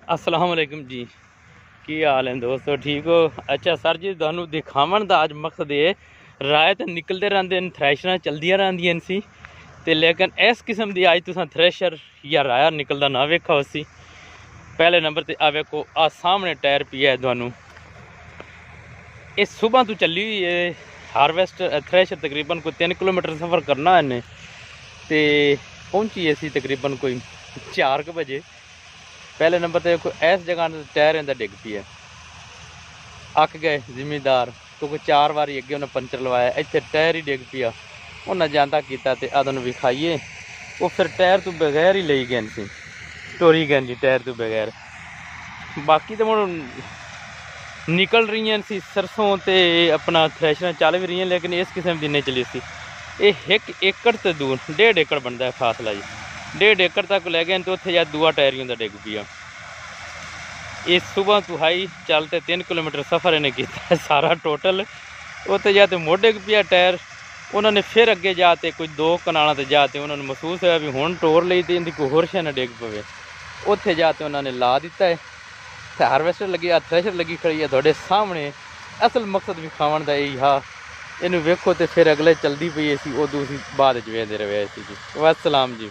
अस्सलाम वालेकुम जी। की हाल है दोस्तों, ठीक हो? अच्छा सर जी, तुहानू दिखावन दा अज मकसद ये राय तो निकलते रहते हैं, थ्रैशर चलदियां रहंदियां सी ते लेकिन इस किस्म की अज तुसां थ्रैशर या राया निकलता ना वेखा उसी। पहले नंबर ते आ वेखो, आ सामने टायर पिया है तुहानू। ये सुबह तो चली हुई है हारवेस्ट थ्रैशर, तकरीबन कोई 3 किलोमीटर सफ़र करना इन्हें ते पहुंची असी तकरीबन कोई 4 बजे। पहले नंबर ते देखो इस जगह टायर इंदा डिग पिया, अक गए जिमीदार क्योंकि 4 बारी अगे उन्हें पंचर लवाया, इतने टायर ही डिग पिया। उन्हें जाता किया तो आदन विखाइए, वो फिर टायर तो बगैर ही ले गए सी, टोरी गए जी टायर तो बगैर। बाकी तो हम निकल रही हैं सी सरसों तो अपना थ्रैशर चल भी रही हैं, लेकिन इस किस्म की नहीं चली सी। ये 1 एकड़ तो दूर 1.5 एकड़ बनता है फासला जी, 1.5 एकड़ तक लै गए तो उत्थे जा दूआ टायर ही उनका डिग पिया। ये सुबह तो हाई चलते 3 किलोमीटर सफ़र इन्हें किया सारा टोटल। उत्थे जाते मोढे पिया टायर, उन्होंने फिर अगे जाते कोई 2 कनालों ते जाते उन्होंने महसूस होया भी हुण टोर लई ते इनकी कोई होर शै ना डिग पवे। उत्थे जाते उन्होंने ला दिता है, हारवेस्टर लगी आ, थ्रैशर लगी खड़ी है तुहाडे सामने। असल मकसद विखावन दा यही हा, इनू वेखो तो फिर अगले चलती पई सी, उदों असीं बाद च वेखदे रहे सी जी। वस्सलाम जी।